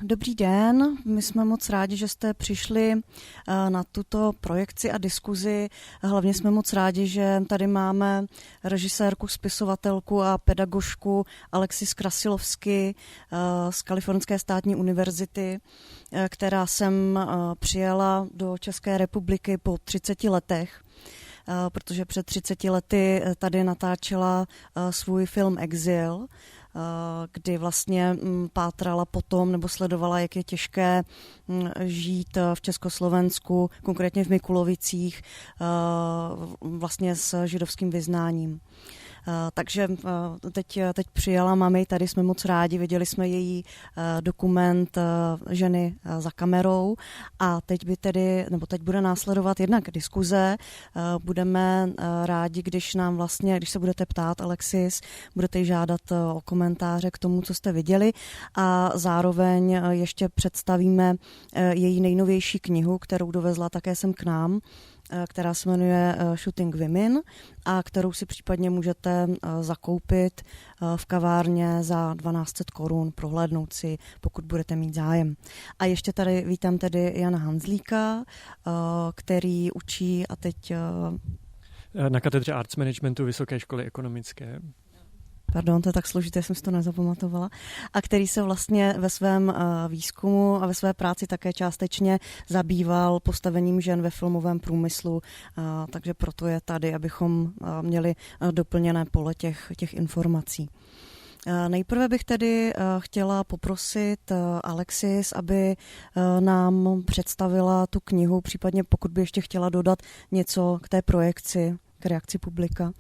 Dobrý den, my jsme moc rádi, že jste přišli na tuto projekci a diskuzi. Hlavně jsme moc rádi, že tady máme režisérku, spisovatelku a pedagožku Alexis Krasilovsky z Kalifornské státní univerzity, která sem přijela do České republiky po 30 letech, protože před 30 lety tady natáčela svůj film Exil, kdy vlastně pátrala potom nebo sledovala, jak je těžké žít v Československu, konkrétně v Mikulovicích, vlastně s židovským vyznáním. Takže teď přijela mami, tady jsme moc rádi, viděli jsme její dokument Ženy za kamerou a teď bude následovat jednak diskuze. Budeme rádi, když se budete ptát, Alexis, budete jí žádat o komentáře k tomu, co jste viděli, a zároveň ještě představíme její nejnovější knihu, kterou dovezla také sem k nám, která se jmenuje Shooting Women a kterou si případně můžete zakoupit v kavárně za 1200 korun, prohlédnout si, pokud budete mít zájem. A ještě tady vítám tedy Jana Hanzlíka, který učí a teď na katedře Arts Managementu Vysoké školy ekonomické. Pardon, to je tak složité, jsem si to nezapamatovala. A který se vlastně ve svém výzkumu a ve své práci také částečně zabýval postavením žen ve filmovém průmyslu, takže proto je tady, abychom měli doplněné pole těch informací. Nejprve bych tedy chtěla poprosit Alexis, aby nám představila tu knihu, případně pokud by ještě chtěla dodat něco k té projekci, k reakci publika.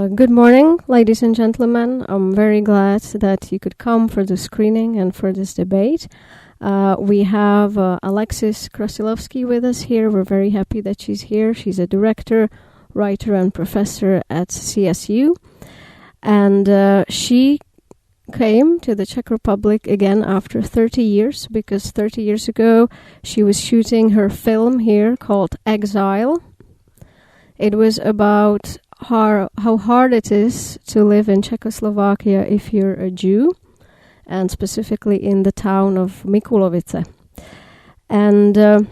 Good morning, ladies and gentlemen. I'm very glad that you could come for the screening and for this debate. We have Alexis Krasilovsky with us here. We're very happy that she's here. She's a director, writer, and professor at CSU. And she came to the Czech Republic again after 30 years, because 30 years ago she was shooting her film here called Exile. It was about how hard it is to live in Czechoslovakia if you're a Jew, and specifically in the town of Mikulovice. And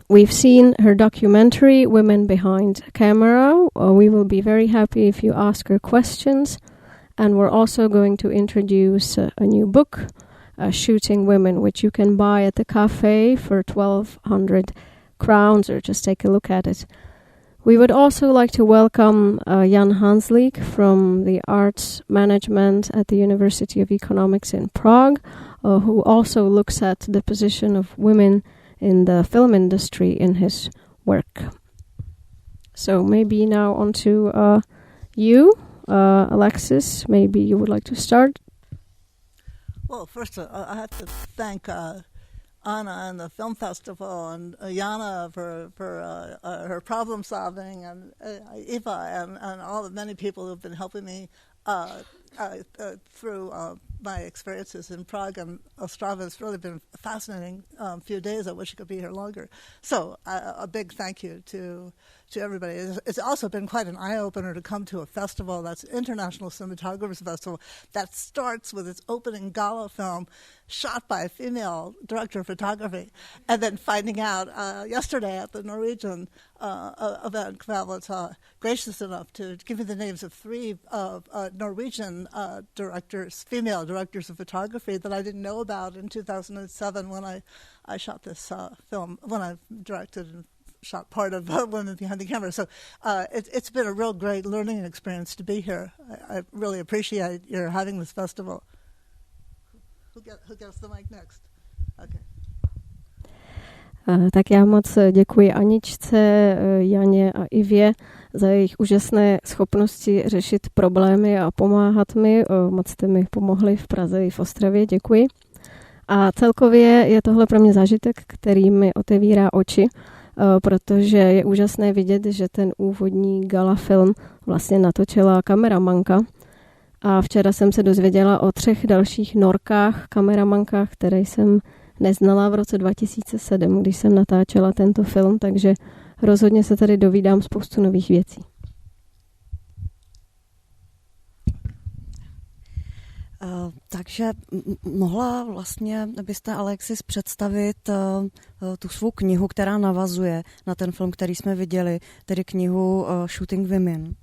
we've seen her documentary, Women Behind Kamera. We will be very happy if you ask her questions. And we're also going to introduce a new book, Shooting Women, which you can buy at the cafe for 1,200 crowns, or just take a look at it. We would also like to welcome Jan Hanzlík from the Arts Management at the University of Economics in Prague, who also looks at the position of women in the film industry in his work. So maybe now on to you, Alexis. Maybe you would like to start. Well, first I have to thank Anna and the film festival, and Jana for her problem solving, and Iva and all the many people who've been helping me through my experiences in Prague and Ostrava. It's really been a fascinating few days. I wish I could be here longer. So a big thank you to everybody. It's also been quite an eye-opener to come to a festival that's International Cinematographers Festival that starts with its opening gala film shot by a female director of photography, and then finding out yesterday at the Norwegian event, Kamera was gracious enough to give me the names of 3 Norwegian directors, female directors of photography that I didn't know about in 2007 when I shot this film, when I directed and shot part of Women Behind the Camera. So it's been a real great learning experience to be here. I really appreciate your having this festival. Who gets the mic next? Okay. Tak já moc děkuji Aničce, Janě a Ivě za jejich úžasné schopnosti řešit problémy a pomáhat mi. Moc jste mi pomohli v Praze i v Ostravě, děkuji. A celkově je tohle pro mě zážitek, který mi otevírá oči, protože je úžasné vidět, že ten úvodní gala film vlastně natočila kameramanka. A včera jsem se dozvěděla o 3 dalších norkách, kameramankách, které jsem neznala v roce 2007, když jsem natáčela tento film, takže rozhodně se tady dovídám spoustu nových věcí. Takže mohla vlastně byste, Alexis, představit tu svou knihu, která navazuje na ten film, který jsme viděli, tedy knihu Shooting Women.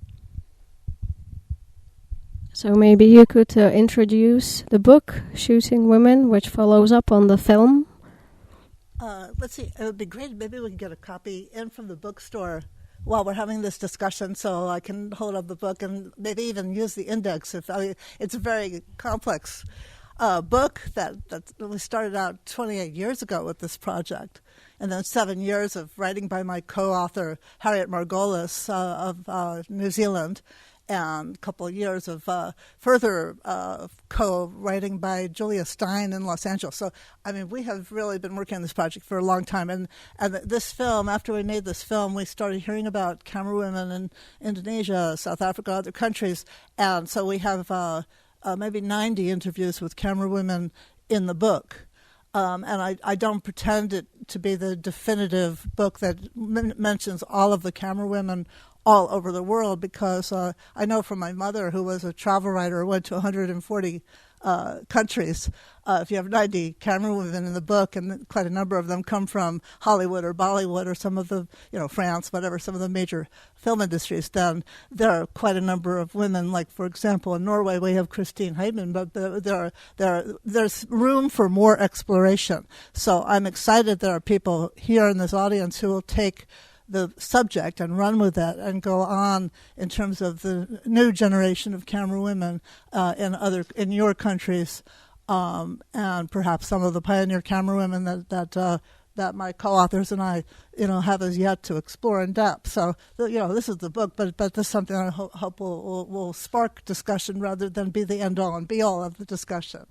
So maybe you could introduce the book Shooting Women, which follows up on the film. Let's see, it would be great. Maybe we can get a copy in from the bookstore while we're having this discussion, so I can hold up the book and maybe even use the index. It's a very complex book that we started out 28 years ago with this project, and then 7 years of writing by my co-author Harriet Margolis of New Zealand, and a couple of years of further co-writing by Julia Stein in Los Angeles. So, I mean, we have really been working on this project for a long time. And this film, after we made this film, we started hearing about camera women in Indonesia, South Africa, other countries. And so we have maybe 90 interviews with camera women in the book. And I don't pretend it to be the definitive book that mentions all of the camera women all over the world, because I know from my mother, who was a travel writer, went to 140 countries. If you have 90 camera women in the book, and quite a number of them come from Hollywood or Bollywood or some of the, France, whatever, some of the major film industries, then there are quite a number of women. Like, for example, in Norway, we have Christine Heidman, but there's room for more exploration. So I'm excited there are people here in this audience who will take the subject and run with it and go on in terms of the new generation of camera women in your countries, and perhaps some of the pioneer camera women that my co-authors and I have as yet to explore in depth. So this is the book, but this is something I hope will spark discussion rather than be the end all and be all of the discussion.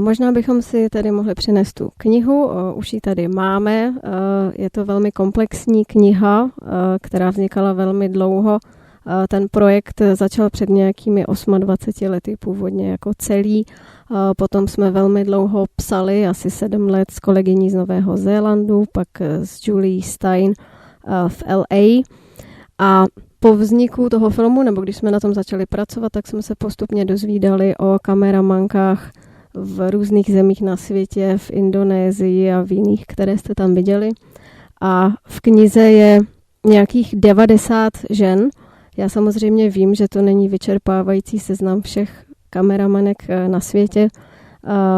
Možná bychom si tady mohli přinést tu knihu, už ji tady máme, je to velmi komplexní kniha, která vznikala velmi dlouho. Ten projekt začal před nějakými 28 lety původně jako celý, potom jsme velmi dlouho psali, asi 7 let s kolegyní z Nového Zélandu, pak s Julie Stein v LA, a po vzniku toho filmu, nebo když jsme na tom začali pracovat, tak jsme se postupně dozvídali o kameramankách v různých zemích na světě, v Indonésii a v jiných, které jste tam viděli. A v knize je nějakých 90 žen. Já samozřejmě vím, že to není vyčerpávající seznam všech kameramanek na světě.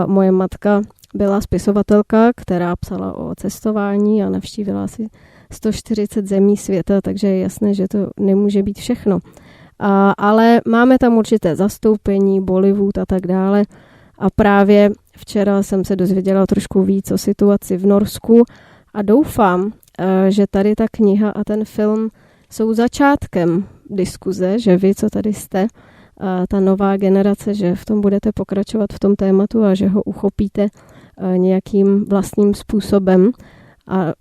Moje matka byla spisovatelka, která psala o cestování a navštívila asi 140 zemí světa, takže je jasné, že to nemůže být všechno. Ale máme tam určité zastoupení, Bollywood a tak dále. A právě včera jsem se dozvěděla trošku víc o situaci v Norsku a doufám, že tady ta kniha a ten film jsou začátkem diskuze, že vy, co tady jste, ta nová generace, že v tom budete pokračovat v tom tématu a že ho uchopíte nějakým vlastním způsobem. A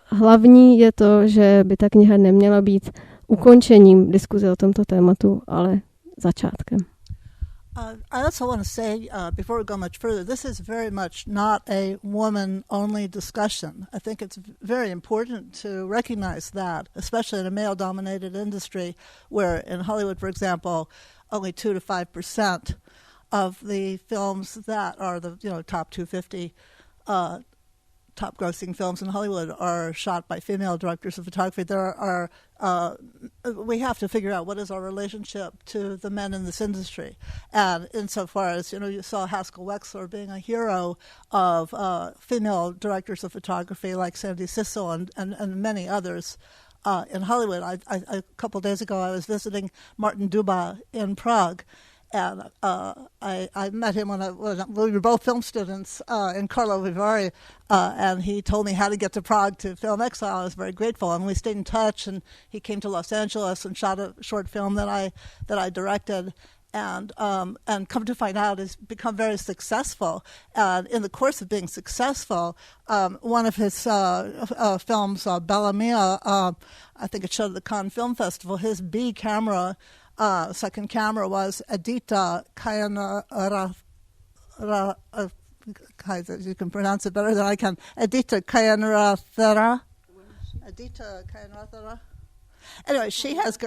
hlavní je to, že by ta kniha neměla být ukončením diskuze o tomto tématu, ale začátkem. I also want to say, before we go much further, this is very much not a woman-only discussion. I think it's very important to recognize that, especially in a male-dominated industry, where in Hollywood, for example, only 2 to 5% of the films that are the top 250 top-grossing films in Hollywood are shot by female directors of photography. We have to figure out what is our relationship to the men in this industry. And insofar as, you saw Haskell Wexler being a hero of female directors of photography like Sandy Sissel and many others in Hollywood. A couple of days ago, I was visiting Martin Duba in Prague. And I met him when we were both film students in Karlovy Vary, and he told me how to get to Prague to film Exile. I was very grateful, and we stayed in touch. And he came to Los Angeles and shot a short film that I directed. And come to find out, has become very successful. And in the course of being successful, one of his films, Bella Mia, I think it showed at the Cannes Film Festival. His B camera. Second camera was Edita Kayanarathera. You can pronounce it better than I can. Edita Kayanarathera. Adita Kainrathara. Anyway, she has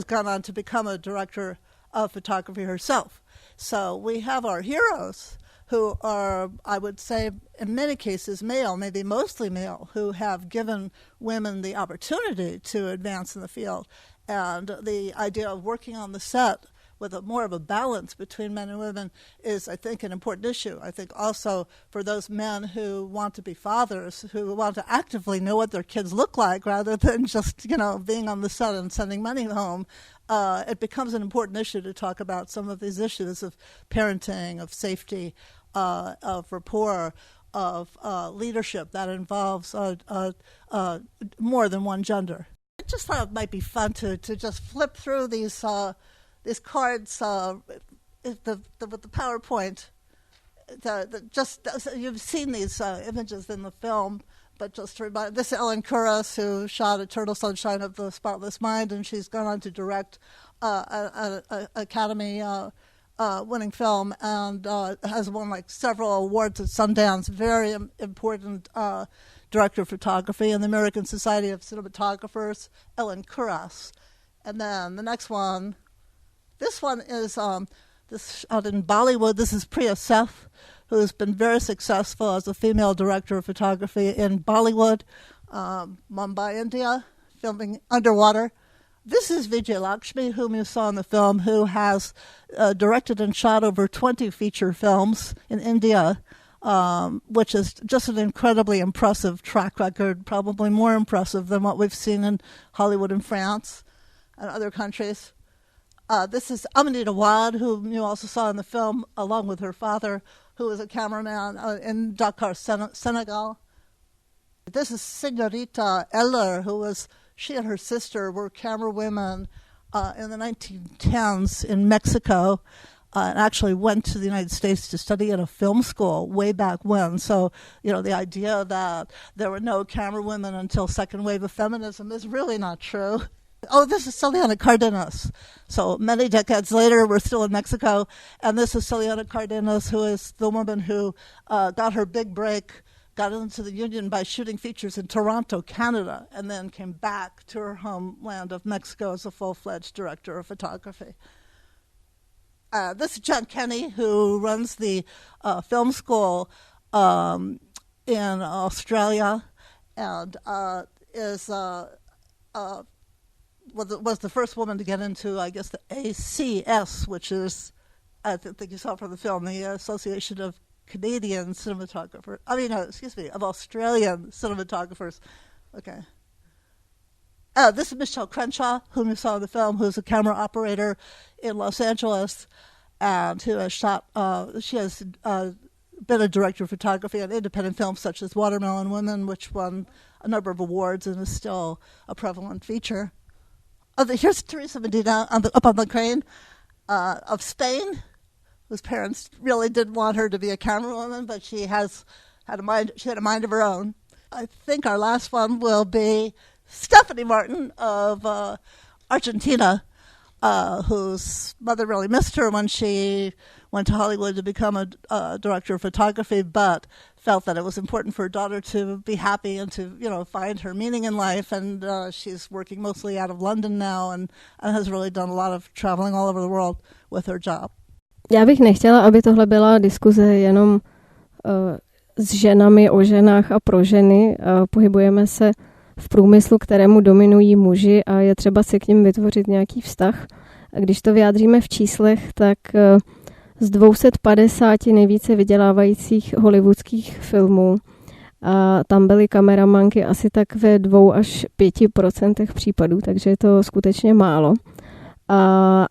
gone on to become a director of photography herself. So we have our heroes who are, I would say, in many cases male, maybe mostly male, who have given women the opportunity to advance in the field. And the idea of working on the set with more of a balance between men and women is, I think, an important issue. I think also for those men who want to be fathers, who want to actively know what their kids look like rather than just, being on the set and sending money home, it becomes an important issue to talk about some of these issues of parenting, of safety, of rapport, of leadership that involves more than one gender. I just thought it might be fun to just flip through these cards with the PowerPoint. You've seen these images in the film, but just to remind, this is Ellen Kuras, who shot Eternal Sunshine of the Spotless Mind, and she's gone on to direct an Academy winning film and has won several awards at Sundance. Very important director of photography in the American Society of Cinematographers, Ellen Kuras. And then the next one. This one is this out in Bollywood. This is Priya Seth, who's been very successful as a female director of photography in Bollywood, Mumbai, India, filming underwater. This is Vijay Lakshmi, whom you saw in the film, who has directed and shot over 20 feature films in India, which is just an incredibly impressive track record, probably more impressive than what we've seen in Hollywood and France and other countries. This is Amanita Wad, whom you also saw in the film, along with her father, who was a cameraman in Dakar, Senegal. This is Señorita Eller, she and her sister were camera women in the 1910s in Mexico, and actually went to the United States to study at a film school way back when. So, the idea that there were no camera women until second wave of feminism is really not true. Oh, this is Celiana Cardenas. So many decades later, we're still in Mexico, and this is Celiana Cardenas, who is the woman who got her big break, got into the union by shooting features in Toronto, Canada, and then came back to her homeland of Mexico as a full-fledged director of photography. This is John Kenny, who runs the film school in Australia, and was the first woman to get into, I guess, the ACS, which is, I think you saw from the film, the Association of Canadian Cinematographers. Of Australian Cinematographers. Okay. This is Michelle Crenshaw, whom you saw in the film, who's a camera operator in Los Angeles, and who has shot. She has been a director of photography on independent films such as Watermelon Women, which won a number of awards and is still a prevalent feature. Here's Teresa Medina up on the crane of Stein, whose parents really didn't want her to be a camera woman, but she had a mind of her own. I think our last one will be Stephanie Martin of Argentina, whose mother really missed her when she went to Hollywood to become a director of photography, but felt that it was important for her daughter to be happy and to, find her meaning in life. And she's working mostly out of London now and has really done a lot of traveling all over the world with her job. Já bych nechtěla, aby tohle byla diskuze jenom s ženami, o ženách a pro ženy. Pohybujeme se v průmyslu, kterému dominují muži a je třeba si k nim vytvořit nějaký vztah. A když to vyjádříme v číslech, tak z 250 nejvíce vydělávajících hollywoodských filmů a tam byly kameramanky asi tak ve 2 až 5% případů, takže je to skutečně málo.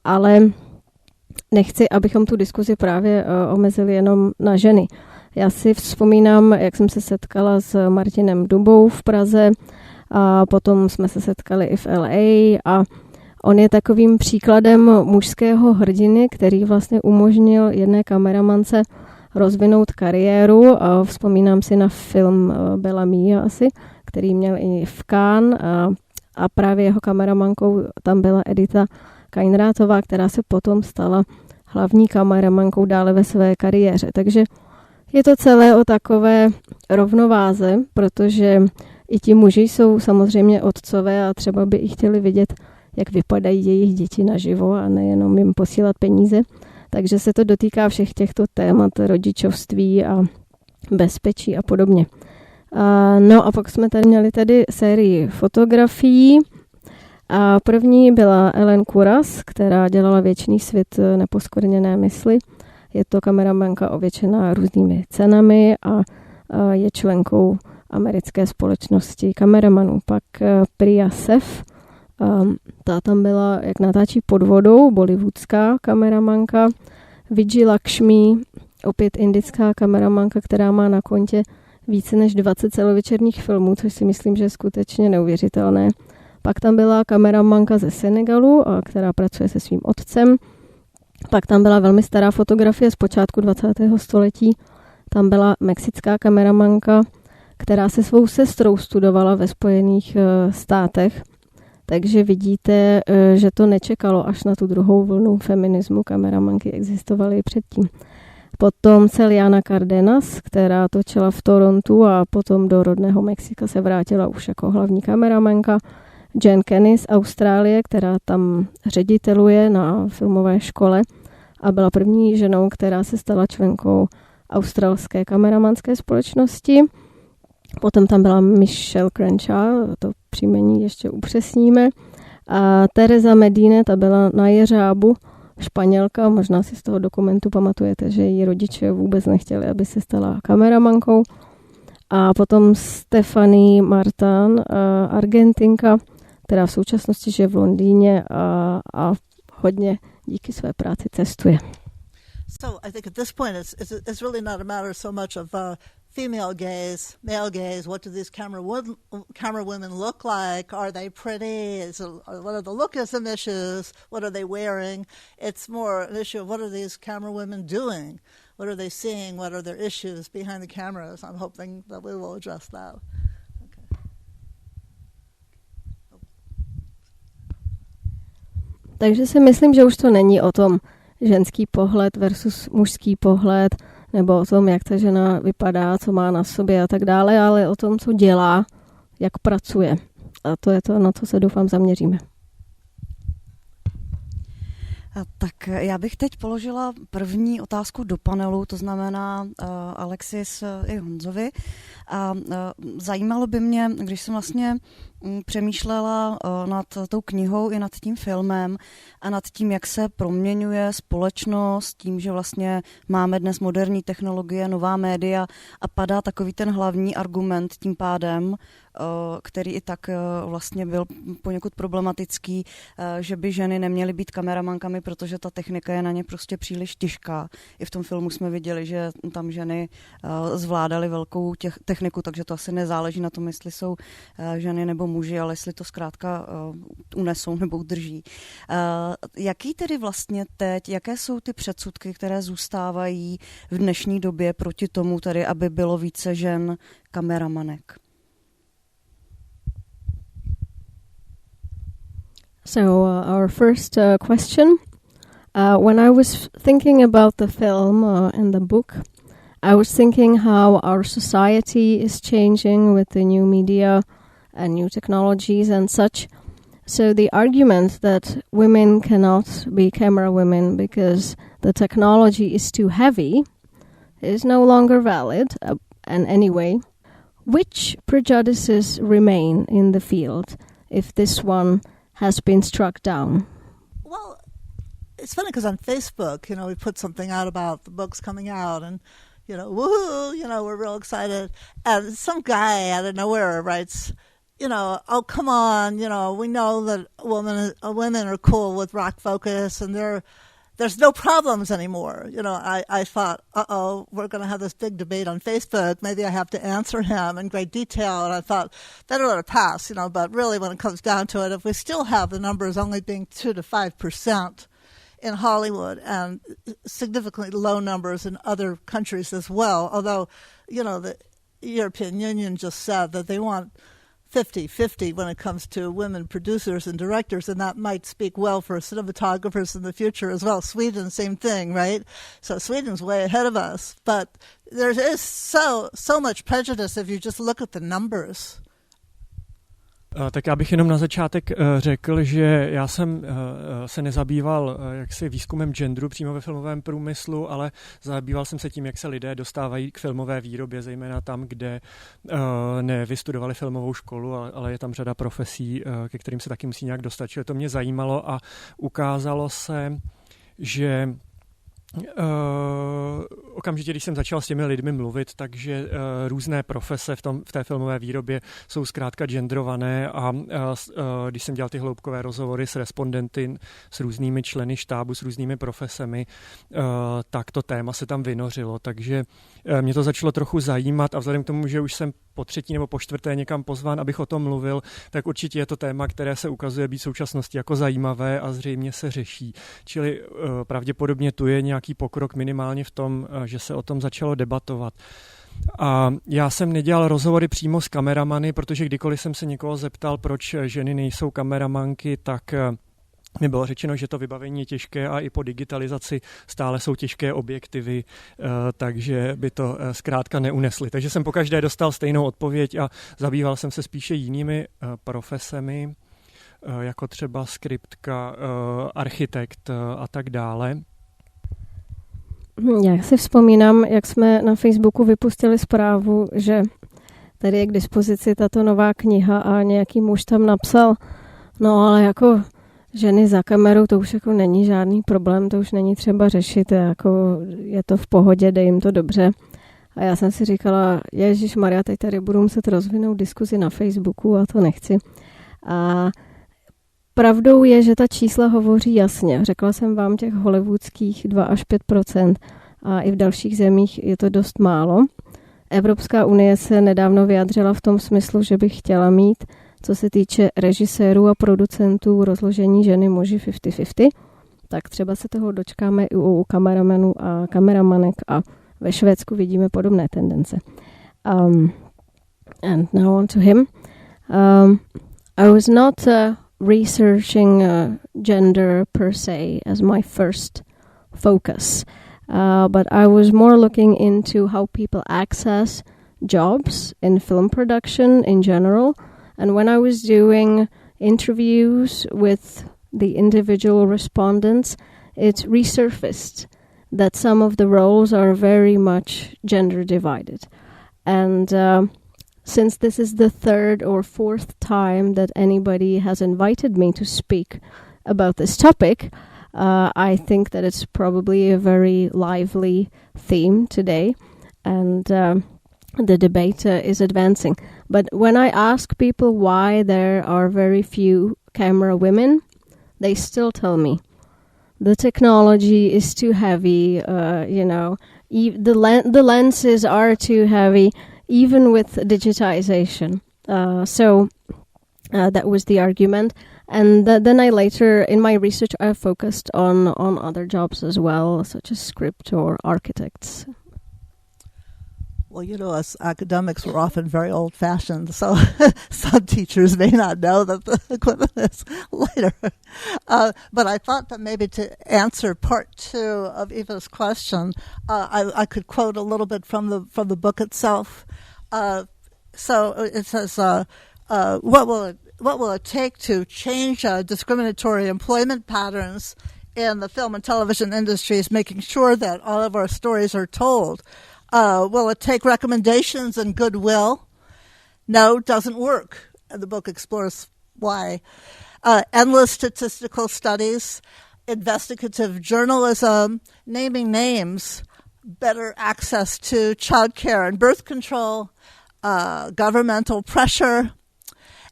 Ale nechci, abychom tu diskuzi právě omezili jenom na ženy. Já si vzpomínám, jak jsem se setkala s Martinem Dubou v Praze a potom jsme se setkali i v LA a on je takovým příkladem mužského hrdiny, který vlastně umožnil jedné kameramance rozvinout kariéru. A vzpomínám si na film Bella Mia asi, který měl i v Cannes a právě jeho kameramankou tam byla Edita Kainrátová, která se potom stala hlavní kameramankou dále ve své kariéře. Takže je to celé o takové rovnováze, protože I ti muži jsou samozřejmě otcové a třeba by i chtěli vidět, jak vypadají jejich děti naživo a nejenom jim posílat peníze. Takže se to dotýká všech těchto témat rodičovství a bezpečí a podobně. No a pak jsme tady měli sérii fotografií. A první byla Ellen Kuras, která dělala Věčný svět neposkvrněné mysli. Je to kameramanka ověčená různými cenami a je členkou americké společnosti kameramanů. Pak Priya Sef, ta tam byla, jak natáčí pod vodou, bollywoodská kameramanka. Vijay Lakshmi, opět indická kameramanka, která má na kontě více než 20 celovečerních filmů, což si myslím, že je skutečně neuvěřitelné. Pak tam byla kameramanka ze Senegalu, která pracuje se svým otcem. Pak tam byla velmi stará fotografie z počátku 20. století. Tam byla mexická kameramanka, která se svou sestrou studovala ve Spojených státech. Takže vidíte, že to nečekalo až na tu druhou vlnu feminismu. Kameramanky existovaly i předtím. Potom Celiana Cardenas, která točila v Torontu a potom do rodného Mexika se vrátila už jako hlavní kameramanka. Jen Kenny z Austrálie, která tam řediteluje na filmové škole a byla první ženou, která se stala členkou australské kameramanské společnosti. Potom tam byla Michelle Crenshaw, to příjmení ještě upřesníme. A Teresa Medina, ta byla na jeřábu, Španělka, možná si z toho dokumentu pamatujete, že její rodiče vůbec nechtěli, aby se stala kameramankou. A potom Stephanie Martin, Argentinka, která v současnosti žije v Londýně a hodně díky své práci cestuje. So I think at this point it's really not a matter so much of female gaze, male gaze. What do these camera women look like? Are they pretty? What are the lookism issues? What are they wearing? It's more an issue of what are these camera women doing? What are they seeing? What are their issues behind the cameras? I'm hoping that we will address that. Takže si myslím, že už to není o tom ženský pohled versus mužský pohled, nebo o tom, jak ta žena vypadá, co má na sobě a tak dále, ale o tom, co dělá, jak pracuje. A to je to, na co se doufám zaměříme. Tak já bych teď položila první otázku do panelu, to znamená Alexis i Honzovi. A zajímalo by mě, když jsem vlastně přemýšlela nad tou knihou i nad tím filmem a nad tím, jak se proměňuje společnost, tím, že vlastně máme dnes moderní technologie, nová média a padá takový ten hlavní argument tím pádem, který i tak vlastně byl poněkud problematický, že by ženy neměly být kameramankami, protože ta technika je na ně prostě příliš těžká. I v tom filmu jsme viděli, že tam ženy zvládaly velkou techniku, takže to asi nezáleží na tom, jestli jsou ženy nebo muži, ale jestli to zkrátka unesou nebo udrží. Jaký tedy vlastně teď, jaké jsou ty předsudky, které zůstávají v dnešní době proti tomu tady, aby bylo více žen kameramanek? So our first question, when I was thinking about the film and the book, I was thinking how our society is changing with the new media and new technologies and such. So the argument that women cannot be camera women because the technology is too heavy is no longer valid. And anyway, which prejudices remain in the field if this one has been struck down? Well, it's funny because on Facebook, we put something out about the books coming out and, woohoo, we're real excited. And some guy out of nowhere writes, oh, come on, we know that women are cool with rock focus and there's no problems anymore. I thought, we're going to have this big debate on Facebook. Maybe I have to answer him in great detail. And I thought, better let it pass, but really when it comes down to it, if we still have the numbers only being 2 to 5% in Hollywood and significantly low numbers in other countries as well, although, the European Union just said that they want 50-50 when it comes to women producers and directors, and that might speak well for cinematographers in the future as well. Sweden, same thing, right? So Sweden's way ahead of us. But there is so much prejudice if you just look at the numbers Tak já bych jenom na začátek řekl, že já jsem se nezabýval jaksi výzkumem genderu přímo ve filmovém průmyslu, ale zabýval jsem se tím, jak se lidé dostávají k filmové výrobě, zejména tam, kde nevystudovali filmovou školu, ale je tam řada profesí, ke kterým se taky musí nějak dostat. Čili to mě zajímalo a ukázalo se, že okamžitě, když jsem začal s těmi lidmi mluvit, takže různé profese v té filmové výrobě jsou zkrátka genderované a když jsem dělal ty hloubkové rozhovory s respondenty, s různými členy štábu, s různými profesemi, tak to téma se tam vynořilo, takže mě to začalo trochu zajímat a vzhledem k tomu, že už jsem po třetí nebo po čtvrté někam pozván, abych o tom mluvil, tak určitě je to téma, které se ukazuje být v současnosti jako zajímavé a zřejmě se řeší. Čili pravděpodobně tu je nějaký pokrok minimálně v tom, že se o tom začalo debatovat. A já jsem nedělal rozhovory přímo s kameramany, protože kdykoliv jsem se někoho zeptal, proč ženy nejsou kameramanky, tak mi bylo řečeno, že to vybavení je těžké a i po digitalizaci stále jsou těžké objektivy, takže by to zkrátka neunesli. Takže jsem pokaždé dostal stejnou odpověď a zabýval jsem se spíše jinými profesemi, jako třeba skriptka, architekt a tak dále. Já si vzpomínám, jak jsme na Facebooku vypustili zprávu, že tady je k dispozici tato nová kniha a nějaký muž tam napsal, no ale jako ženy za kamerou, to už jako není žádný problém, to už není třeba řešit, jako je to v pohodě, dej jim to dobře. A já jsem si říkala, ježišmarja, teď tady budu muset rozvinout diskuzi na Facebooku a to nechci. A pravdou je, že ta čísla hovoří jasně. Řekla jsem vám těch hollywoodských 2 až 5% a i v dalších zemích je to dost málo. Evropská unie se nedávno vyjádřila v tom smyslu, že by chtěla mít, co se týče režisérů a producentů, rozložení ženy muži 50-50, tak třeba se toho dočkáme i u kameramenů a kameramanek a ve Švédsku vidíme podobné tendence. And now on to him. I was not researching gender per se as my first focus, but I was more looking into how people access jobs in film production in general. And when I was doing interviews with the individual respondents, it resurfaced that some of the roles are very much gender divided. And since this is the third or fourth time that anybody has invited me to speak about this topic, I think that it's probably a very lively theme today. And the debate is advancing. But when I ask people why there are very few camera women, they still tell me the technology is too heavy, the lenses are too heavy, even with digitization. So that was the argument. And then I later, in my research, I focused on other jobs as well, such as script or architects. Well, you know, us academics were often very old-fashioned, so some teachers may not know that the equipment is later. But I thought that maybe to answer part 2 of Iva's question, I could quote a little bit from the book itself. So it says, "What will it take to change discriminatory employment patterns in the film and television industries, making sure that all of our stories are told? Will it take recommendations and goodwill? No, doesn't work." And the book explores why. Endless statistical studies, investigative journalism, naming names, better access to childcare and birth control, governmental pressure.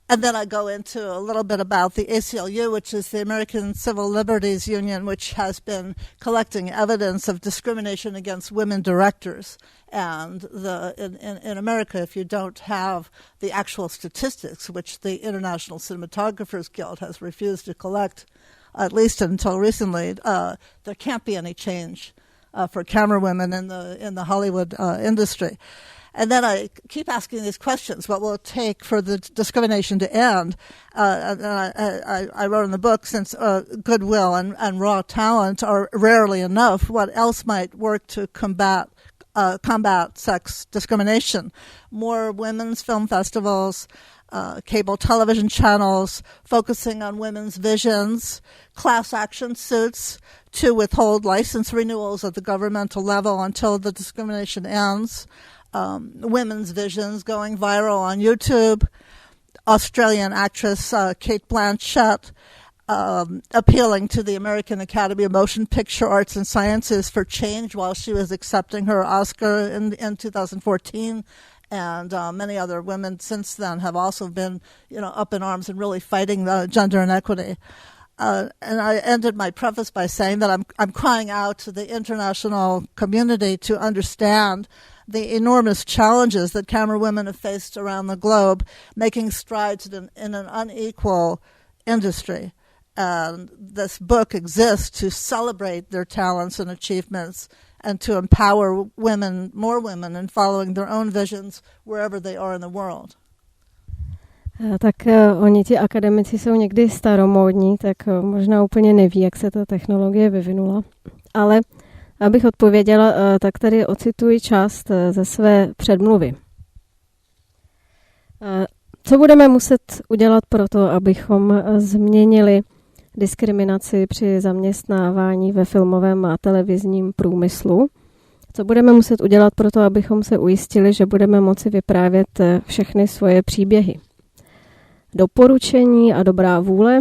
And then I go into a little bit about the ACLU, which is the American Civil Liberties Union, which has been collecting evidence of discrimination against women directors. And in America, if you don't have the actual statistics, which the International Cinematographers Guild has refused to collect, at least until recently, there can't be any change for camera women in the Hollywood industry. And then I keep asking these questions. What will it take for the discrimination to end? And I wrote in the book, since goodwill and raw talent are rarely enough, what else might work to combat sex discrimination? More women's film festivals, cable television channels focusing on women's visions, class action suits to withhold license renewals at the governmental level until the discrimination ends, women's visions going viral on YouTube, Australian actress Kate Blanchett appealing to the American Academy of Motion Picture Arts and Sciences for change while she was accepting her Oscar in 2014. And many other women since then have also been, up in arms and really fighting the gender inequity. And I ended my preface by saying that I'm crying out to the international community to understand the enormous challenges that camera women have faced around the globe, making strides in an unequal industry. And this book exists to celebrate their talents and achievements and to empower women, more women, in following their own visions wherever they are in the world. Tak oni ti akademici jsou někdy staromódní, tak možná úplně neví, jak se ta technologie vyvinula. Ale abych odpověděla, tak tady ocituji část ze své předmluvy. Co budeme muset udělat pro to, abychom změnili diskriminaci při zaměstnávání ve filmovém a televizním průmyslu? Co budeme muset udělat pro to, abychom se ujistili, že budeme moci vyprávět všechny svoje příběhy? Doporučení a dobrá vůle,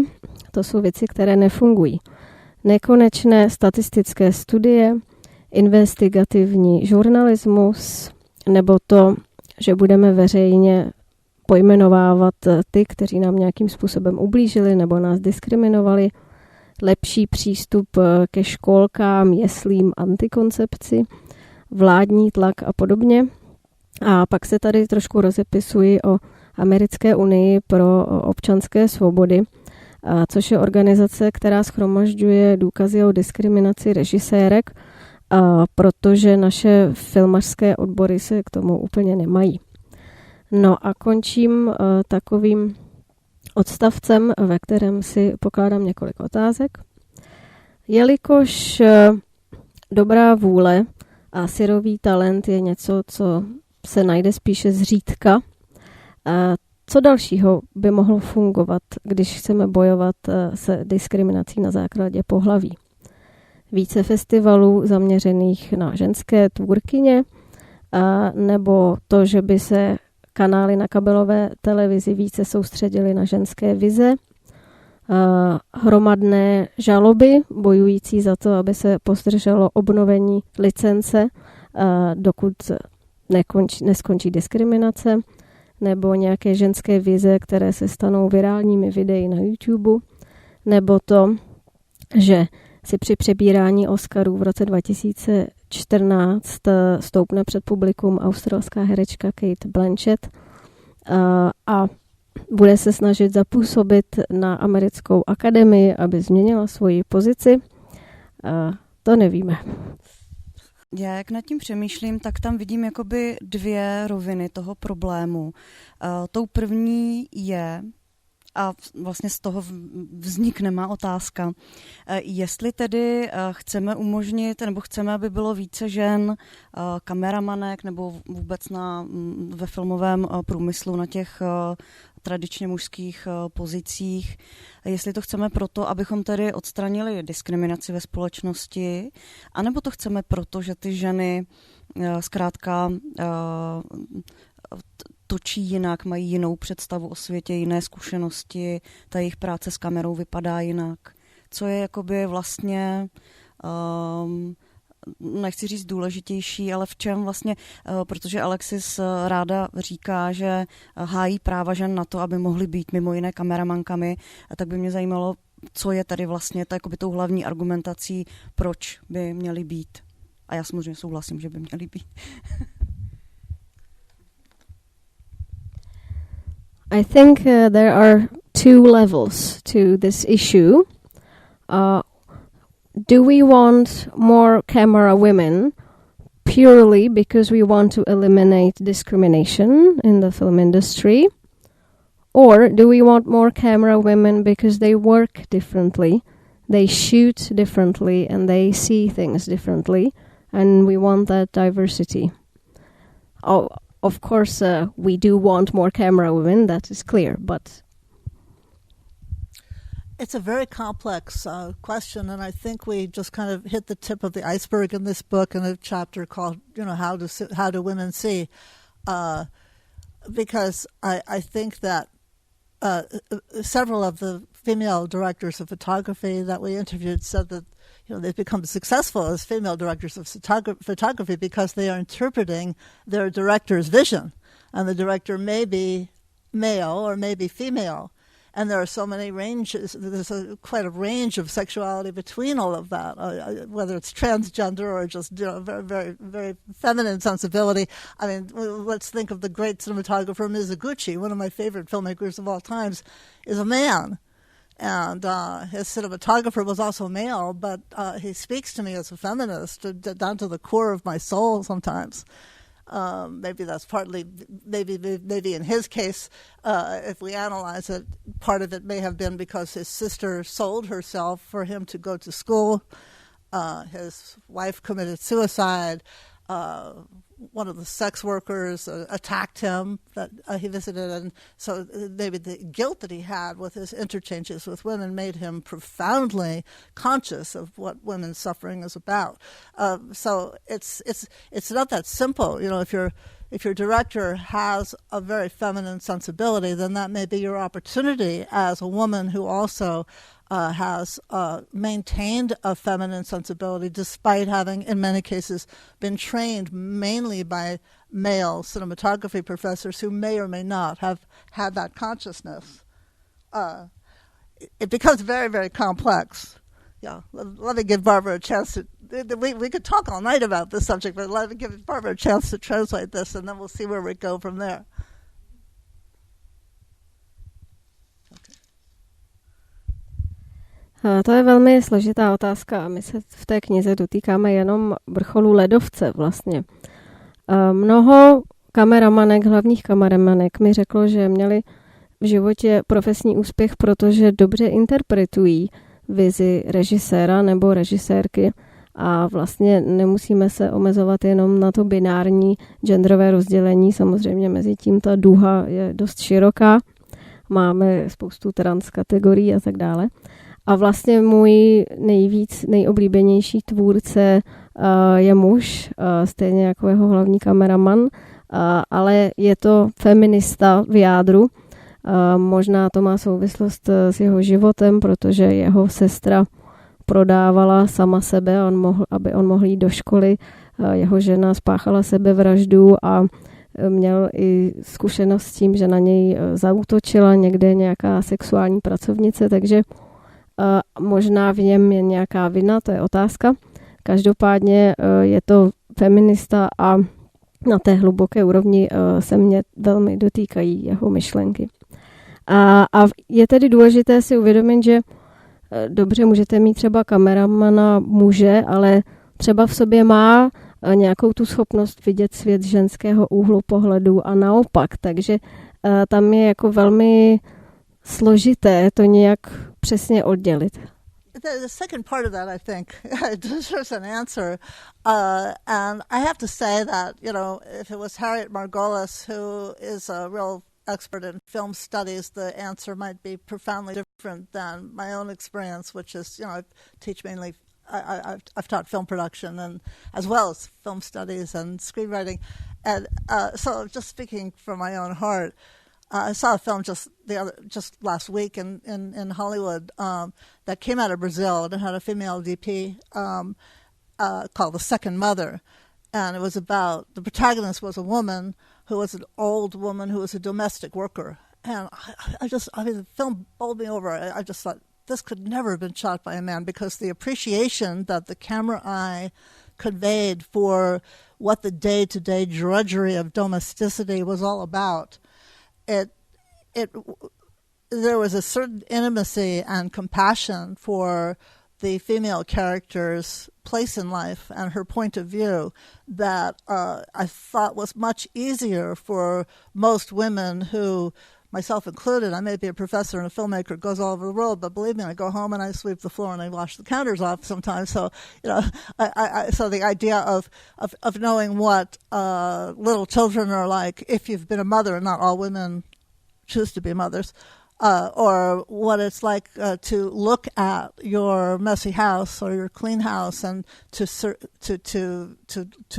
to jsou věci, které nefungují. Nekonečné statistické studie, investigativní žurnalismus, nebo to, že budeme veřejně pojmenovávat ty, kteří nám nějakým způsobem ublížili nebo nás diskriminovali, lepší přístup ke školkám, jeslím, antikoncepci, vládní tlak a podobně. A pak se tady trošku rozepisuji o Americké unii pro občanské svobody, což je organizace, která shromažďuje důkazy o diskriminaci režisérek, protože naše filmařské odbory se k tomu úplně nemají. No a končím takovým odstavcem, ve kterém si pokládám několik otázek. Jelikož dobrá vůle a syrový talent je něco, co se najde spíše zřídka, co dalšího by mohlo fungovat, když chceme bojovat se diskriminací na základě pohlaví? Více festivalů zaměřených na ženské tvůrkyně, nebo to, že by se kanály na kabelové televizi více soustředily na ženské vize, hromadné žaloby bojující za to, aby se pozdrželo obnovení licence, dokud neskončí diskriminace, nebo nějaké ženské vize, které se stanou virálními videi na YouTube, nebo to, že si při přebírání Oscarů v roce 2014 stoupne před publikum australská herečka Kate Blanchett a bude se snažit zapůsobit na americkou akademii, aby změnila svoji pozici. To nevíme. Já jak nad tím přemýšlím, tak tam vidím jakoby dvě roviny toho problému. Tou první je, a vlastně z toho vznikne má otázka, jestli tedy chceme umožnit, nebo chceme, aby bylo více žen kameramanek, nebo vůbec ve filmovém průmyslu na těch tradičně mužských pozicích, jestli to chceme proto, abychom tedy odstranili diskriminaci ve společnosti, anebo to chceme proto, že ty ženy zkrátka točí jinak, mají jinou představu o světě, jiné zkušenosti, ta jejich práce s kamerou vypadá jinak. Co je jakoby vlastně, nechci říct důležitější, ale v čem vlastně, protože Alexis ráda říká, že hájí práva žen na to, aby mohly být mimo jiné kameramankami, tak by mě zajímalo, co je tady vlastně tou hlavní argumentací, proč by měly být. A já samozřejmě souhlasím, že by měly být. I think there are two levels to this issue. Do we want more camera women purely because we want to eliminate discrimination in the film industry? Or do we want more camera women because they work differently, they shoot differently, and they see things differently, and we want that diversity? of course, we do want more camera women, that is clear, but... It's a very complex question, and I think we just kind of hit the tip of the iceberg in this book in a chapter called, How do women see? Because I think that several of the female directors of photography that we interviewed said that they've become successful as female directors of photography because they are interpreting their director's vision, and the director may be male or may be female. And there are so many ranges. There's quite a range of sexuality between all of that, whether it's transgender or just very, very, very feminine sensibility. I mean, let's think of the great cinematographer Mizoguchi. One of my favorite filmmakers of all times is a man. And his cinematographer was also male, but he speaks to me as a feminist, down to the core of my soul sometimes. Maybe that's partly, maybe in his case, if we analyze it, part of it may have been because his sister sold herself for him to go to school. His wife committed suicide. One of the sex workers attacked him that he visited, and so maybe the guilt that he had with his interchanges with women made him profoundly conscious of what women's suffering is about. So it's not that simple. If your director has a very feminine sensibility, then that may be your opportunity as a woman who also has maintained a feminine sensibility despite having, in many cases, been trained mainly by male cinematography professors who may or may not have had that consciousness. It becomes very, very complex. Yeah, let me give Barbara a chance to... We could talk all night about this subject, but let me give Barbara a chance to translate this, and then we'll see where we go from there. To je velmi složitá otázka a my se v té knize dotýkáme jenom vrcholu ledovce vlastně. Mnoho kameramanek, hlavních kameramanek mi řeklo, že měli v životě profesní úspěch, protože dobře interpretují vizi režiséra nebo režisérky a vlastně nemusíme se omezovat jenom na to binární genderové rozdělení. Samozřejmě mezi tím ta duha je dost široká, máme spoustu trans kategorií a tak dále. A vlastně můj nejoblíbenější tvůrce je muž, stejně jako jeho hlavní kameraman, ale je to feminista v jádru. Možná to má souvislost s jeho životem, protože jeho sestra prodávala sama sebe, aby on mohl jít do školy. Jeho žena spáchala sebevraždu a měl i zkušenost s tím, že na něj zaútočila někde nějaká sexuální pracovnice, takže možná v něm je nějaká vina, to je otázka. Každopádně je to feminista a na té hluboké úrovni se mě velmi dotýkají jeho myšlenky. A je tedy důležité si uvědomit, že dobře můžete mít třeba kameramana muže, ale třeba v sobě má nějakou tu schopnost vidět svět ženského úhlu pohledu a naopak. Takže tam je jako velmi složité to nějak přesně oddělit. The second part of that, I think, deserves an answer. And I have to say that, if it was Harriet Margolis, who is a real expert in film studies, the answer might be profoundly different than my own experience, which is, I teach mainly, I've taught film production and as well as film studies and screenwriting. And so just speaking from my own heart, I saw a film just last week in Hollywood that came out of Brazil and it had a female DP called The Second Mother. And it was about, the protagonist was a woman who was an old woman who was a domestic worker. And the film bowled me over. I just thought, this could never have been shot by a man, because the appreciation that the camera eye conveyed for what the day-to-day drudgery of domesticity was all about, there was a certain intimacy and compassion for the female character's place in life and her point of view that I thought was much easier for most women who myself included, I may be a professor and a filmmaker, goes all over the world, but believe me, I go home and I sweep the floor and I wash the counters off sometimes. So, so the idea of knowing what little children are like, if you've been a mother, and not all women choose to be mothers, or what it's like to look at your messy house or your clean house and to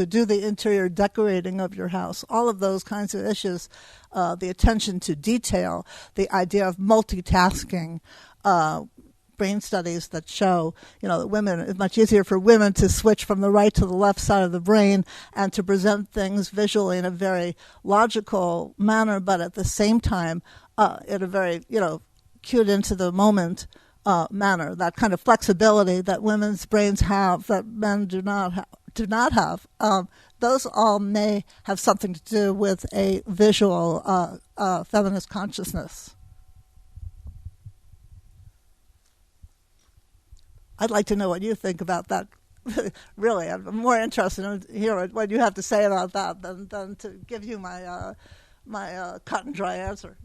do the interior decorating of your house. All of those kinds of issues, the attention to detail, the idea of multitasking, brain studies that show, that women, it's much easier for women to switch from the right to the left side of the brain and to present things visually in a very logical manner, but at the same time, in a very, cued into the moment manner, that kind of flexibility that women's brains have that men do not have. Those all may have something to do with a visual feminist consciousness. I'd like to know what you think about that. Really, I'm more interested in hearing what you have to say about that than to give you my cut and dry answer.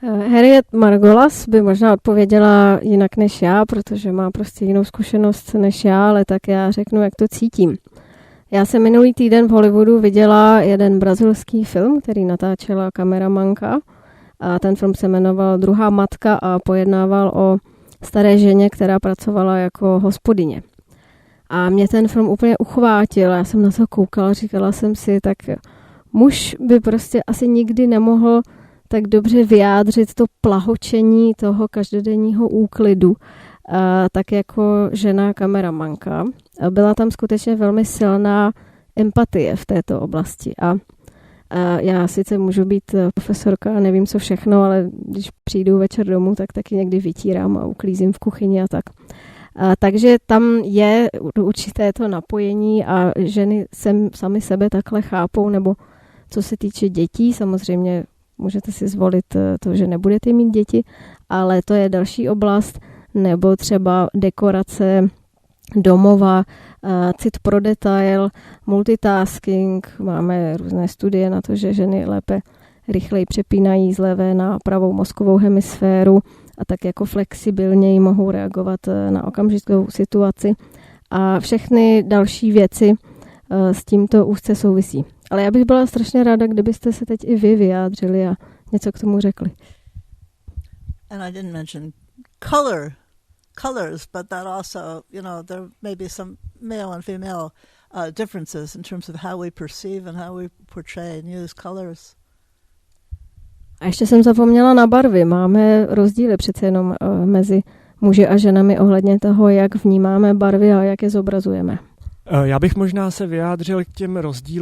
Harriet Margolis by možná odpověděla jinak než já, protože má prostě jinou zkušenost než já, ale tak já řeknu, jak to cítím. Já jsem minulý týden v Hollywoodu viděla jeden brazilský film, který natáčela kameramanka. A ten film se jmenoval Druhá matka a pojednával o staré ženě, která pracovala jako hospodyně. A mě ten film úplně uchvátil. Já jsem na to koukala, říkala jsem si, tak muž by prostě asi nikdy nemohl tak dobře vyjádřit to plahočení toho každodenního úklidu, tak jako žena kameramanka. Byla tam skutečně velmi silná empatie v této oblasti. A já sice můžu být profesorka a nevím co všechno, ale když přijdu večer domů, tak taky někdy vytírám a uklízím v kuchyni a tak. Takže tam je určité to napojení a ženy sami sebe takhle chápou, nebo co se týče dětí, samozřejmě můžete si zvolit to, že nebudete mít děti, ale to je další oblast, nebo třeba dekorace domova, cit pro detail, multitasking. Máme různé studie na to, že ženy lépe rychleji přepínají z levé na pravou mozkovou hemisféru a tak jako flexibilněji mohou reagovat na okamžitou situaci. A všechny další věci s tímto úzce souvisí. Ale já bych byla strašně ráda, kdybyste se teď i vy vyjádřili a něco k tomu řekli. And I didn't mention colors, but that also, there may be some male and female differences in terms of how we perceive and how we portray and use colors. A ještě jsem zapomněla na barvy. Máme rozdíly přece jenom mezi muži a ženami ohledně toho, jak vnímáme barvy a jak je zobrazujeme. Já bych možná se vyjádřil k těm rozdílům